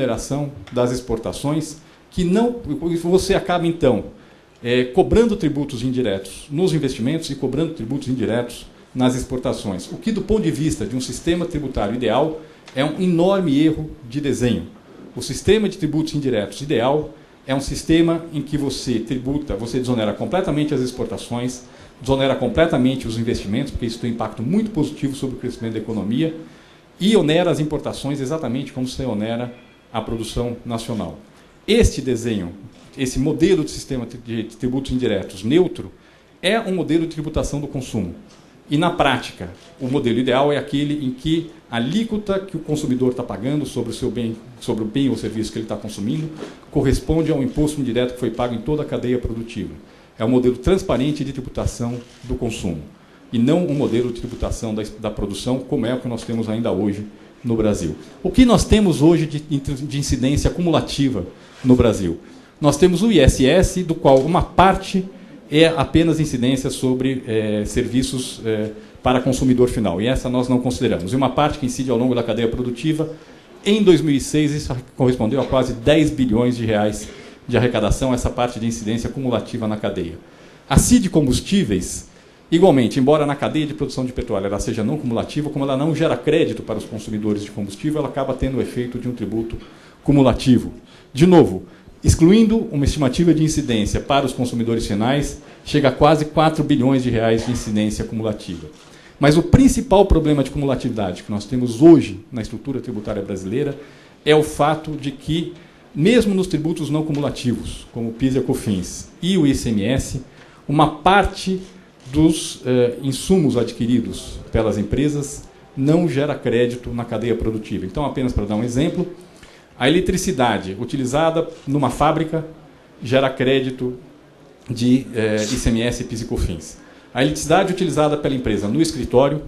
oneração das exportações, que não, você acaba, então, cobrando tributos indiretos nos investimentos e cobrando tributos indiretos nas exportações. O que, do ponto de vista de um sistema tributário ideal, é um enorme erro de desenho. O sistema de tributos indiretos ideal é um sistema em que você tributa, você desonera completamente as exportações, desonera completamente os investimentos, porque isso tem um impacto muito positivo sobre o crescimento da economia, e onera as importações exatamente como se onera a produção nacional. Este desenho, esse modelo de sistema de tributos indiretos neutro, é um modelo de tributação do consumo. E, na prática, o modelo ideal é aquele em que a alíquota que o consumidor está pagando sobre o seu bem, sobre o bem ou serviço que ele está consumindo, corresponde ao imposto indireto que foi pago em toda a cadeia produtiva. É um modelo transparente de tributação do consumo, e não um modelo de tributação da produção, como é o que nós temos ainda hoje no Brasil. O que nós temos hoje de incidência acumulativa no Brasil? Nós temos o ISS, do qual uma parte é apenas incidência sobre serviços para consumidor final, e essa nós não consideramos. E uma parte que incide ao longo da cadeia produtiva. Em 2006, isso correspondeu a quase 10 bilhões de reais de arrecadação, essa parte de incidência cumulativa na cadeia. A CID Combustíveis, igualmente, embora na cadeia de produção de petróleo ela seja não cumulativa, como ela não gera crédito para os consumidores de combustível, ela acaba tendo o efeito de um tributo cumulativo. De novo, excluindo uma estimativa de incidência para os consumidores finais, chega a quase 4 bilhões de reais de incidência cumulativa. Mas o principal problema de cumulatividade que nós temos hoje na estrutura tributária brasileira é o fato de que, mesmo nos tributos não cumulativos, como o PIS e a COFINS e o ICMS, uma parte dos insumos adquiridos pelas empresas não gera crédito na cadeia produtiva. Então, apenas para dar um exemplo, a eletricidade utilizada numa fábrica gera crédito de ICMS, PIS e COFINS. A eletricidade utilizada pela empresa no escritório,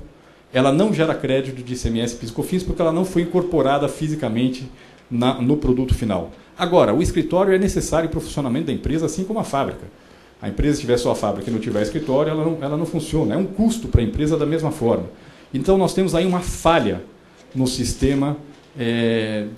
ela não gera crédito de ICMS, PIS e COFINS, porque ela não foi incorporada fisicamente no produto final. Agora, o escritório é necessário para o funcionamento da empresa, assim como a fábrica. A empresa, se tiver só a fábrica e não tiver escritório, ela não funciona. É um custo para a empresa da mesma forma. Então, nós temos aí uma falha no sistema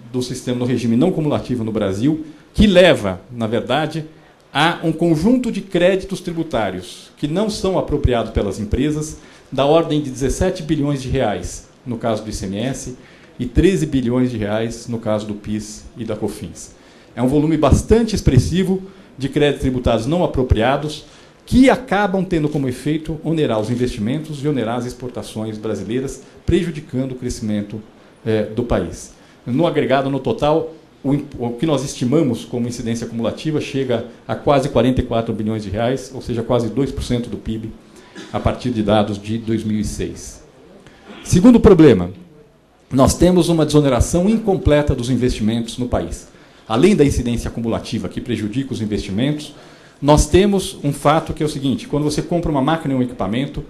do regime não cumulativo no Brasil, que leva, na verdade, a um conjunto de créditos tributários que não são apropriados pelas empresas, da ordem de 17 bilhões de reais no caso do ICMS e 13 bilhões de reais no caso do PIS e da COFINS. É um volume bastante expressivo de créditos tributados não apropriados, que acabam tendo como efeito onerar os investimentos e onerar as exportações brasileiras, prejudicando o crescimento do país. No agregado, no total, o que nós estimamos como incidência acumulativa chega a quase 44 bilhões de reais, ou seja, quase 2% do PIB, a partir de dados de 2006. Segundo problema, nós temos uma desoneração incompleta dos investimentos no país. Além da incidência acumulativa que prejudica os investimentos, nós temos um fato que é o seguinte: quando você compra uma máquina ou um equipamento,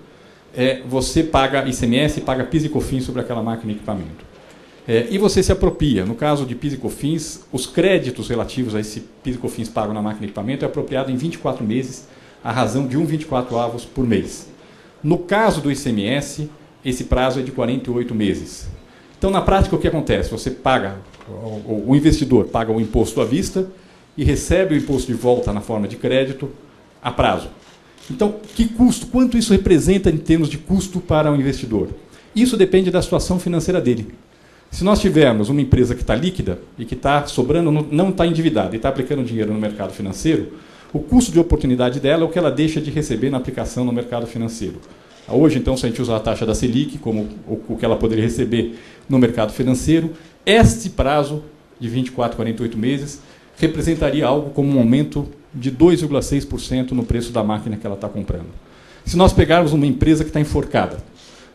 você paga ICMS, paga PIS e COFINS sobre aquela máquina e equipamento. E você se apropria. No caso de PIS e COFINS, os créditos relativos a esse PIS e COFINS pago na máquina e equipamento é apropriado em 24 meses, à razão de 1,24 por mês. No caso do ICMS, esse prazo é de 48 meses. Então, na prática, o que acontece? Você paga, o investidor paga o imposto à vista e recebe o imposto de volta na forma de crédito a prazo. Então, que custo? Quanto isso representa em termos de custo para o investidor? Isso depende da situação financeira dele. Se nós tivermos uma empresa que está líquida e que está sobrando, não está endividada e está aplicando dinheiro no mercado financeiro, o custo de oportunidade dela é o que ela deixa de receber na aplicação no mercado financeiro. Hoje, então, se a gente usar a taxa da Selic como o que ela poderia receber no mercado financeiro, este prazo de 24, 48 meses representaria algo como um aumento de 2,6% no preço da máquina que ela está comprando. Se nós pegarmos uma empresa que está enforcada,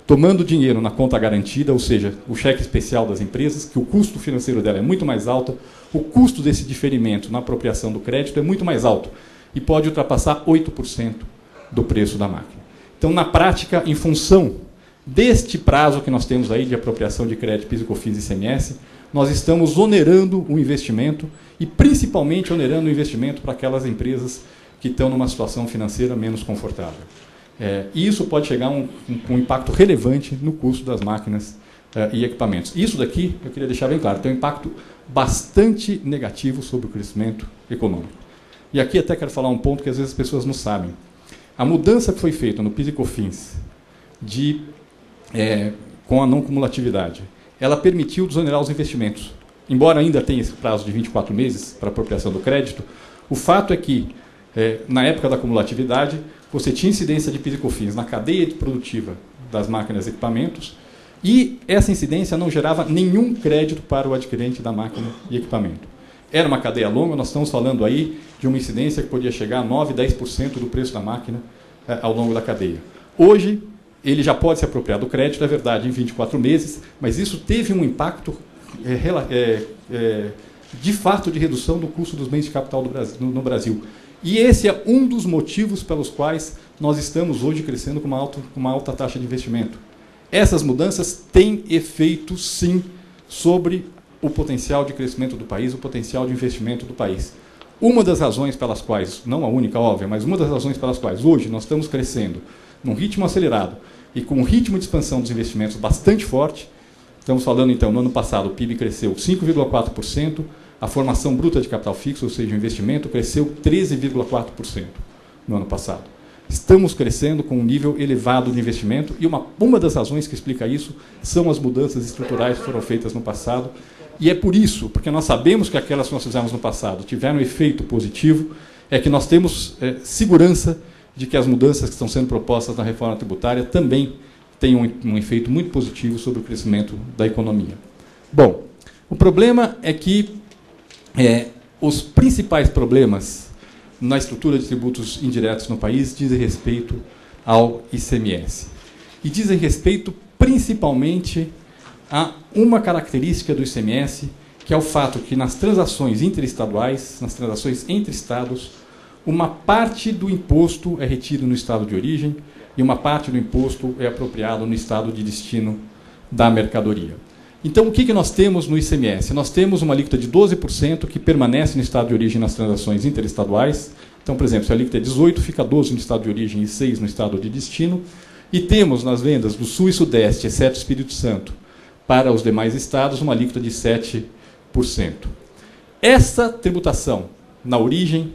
tomando dinheiro na conta garantida, ou seja, o cheque especial das empresas, que o custo financeiro dela é muito mais alto, o custo desse diferimento na apropriação do crédito é muito mais alto e pode ultrapassar 8% do preço da máquina. Então, na prática, em função deste prazo que nós temos aí de apropriação de crédito, PIS, COFINS e ICMS, nós estamos onerando o investimento e principalmente onerando o investimento para aquelas empresas que estão numa situação financeira menos confortável. E isso pode chegar a um impacto relevante no custo das máquinas e equipamentos. Isso daqui, eu queria deixar bem claro, tem um impacto bastante negativo sobre o crescimento econômico. E aqui até quero falar um ponto que às vezes as pessoas não sabem. A mudança que foi feita no PIS e COFINS com a não cumulatividade, ela permitiu desonerar os investimentos. Embora ainda tenha esse prazo de 24 meses para apropriação do crédito, o fato é que, na época da cumulatividade, você tinha incidência de PIS e COFINS na cadeia produtiva das máquinas e equipamentos, e essa incidência não gerava nenhum crédito para o adquirente da máquina e equipamento. Era uma cadeia longa, nós estamos falando aí de uma incidência que podia chegar a 9%, 10% do preço da máquina ao longo da cadeia. Hoje, ele já pode se apropriar do crédito, é verdade, em 24 meses, mas isso teve um impacto de fato de redução do custo dos bens de capital no Brasil. E esse é um dos motivos pelos quais nós estamos hoje crescendo com uma alta taxa de investimento. Essas mudanças têm efeito, sim, sobre o potencial de crescimento do país, o potencial de investimento do país. Uma das razões pelas quais, não a única, óbvia, mas uma das razões pelas quais hoje nós estamos crescendo num ritmo acelerado e com um ritmo de expansão dos investimentos bastante forte. Estamos falando, então, no ano passado o PIB cresceu 5,4%, a formação bruta de capital fixo, ou seja, o investimento, cresceu 13,4% no ano passado. Estamos crescendo com um nível elevado de investimento e uma das razões que explica isso são as mudanças estruturais que foram feitas no passado. E é por isso, porque nós sabemos que aquelas que nós fizemos no passado tiveram um efeito positivo, é que nós temos segurança de que as mudanças que estão sendo propostas na reforma tributária também têm um efeito muito positivo sobre o crescimento da economia. Bom, o problema é que os principais problemas na estrutura de tributos indiretos no país dizem respeito ao ICMS. E dizem respeito principalmente a uma característica do ICMS, que é o fato que nas transações interestaduais, nas transações entre estados, uma parte do imposto é retido no estado de origem e uma parte do imposto é apropriado no estado de destino da mercadoria. Então, o que nós temos no ICMS? Nós temos uma alíquota de 12% que permanece no estado de origem nas transações interestaduais. Então, por exemplo, se a alíquota é 18%, fica 12% no estado de origem e 6% no estado de destino. E temos nas vendas do Sul e Sudeste, exceto Espírito Santo, para os demais estados, uma alíquota de 7%. Essa tributação na origem,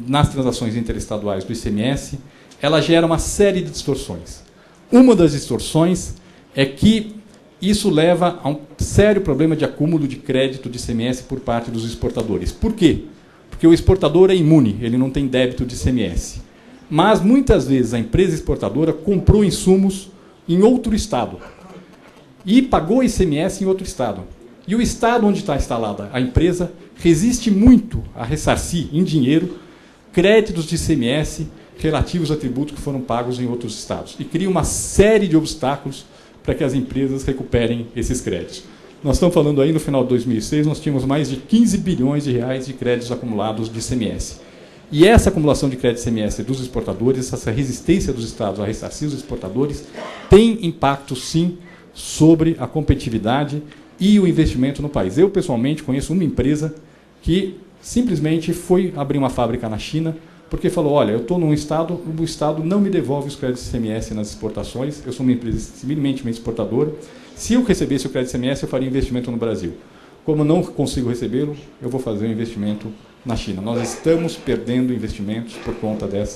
nas transações interestaduais do ICMS, ela gera uma série de distorções. Uma das distorções é que isso leva a um sério problema de acúmulo de crédito de ICMS por parte dos exportadores. Por quê? Porque o exportador é imune, ele não tem débito de ICMS. Mas, muitas vezes, a empresa exportadora comprou insumos em outro estado e pagou ICMS em outro estado. E o estado onde está instalada a empresa resiste muito a ressarcir em dinheiro créditos de ICMS relativos a tributos que foram pagos em outros estados. E cria uma série de obstáculos para que as empresas recuperem esses créditos. Nós estamos falando aí, no final de 2006, nós tínhamos mais de 15 bilhões de reais de créditos acumulados de ICMS. E essa acumulação de crédito de ICMS dos exportadores, essa resistência dos estados a ressarcir os exportadores, tem impacto, sim, sobre a competitividade e o investimento no país. Eu, pessoalmente, conheço uma empresa que simplesmente foi abrir uma fábrica na China porque falou, olha, eu estou num estado, o estado não me devolve os créditos de ICMS nas exportações, eu sou uma empresa civilmente exportadora, se eu recebesse o crédito de ICMS, eu faria investimento no Brasil. Como não consigo recebê-lo, eu vou fazer um investimento na China. Nós estamos perdendo investimentos por conta dessa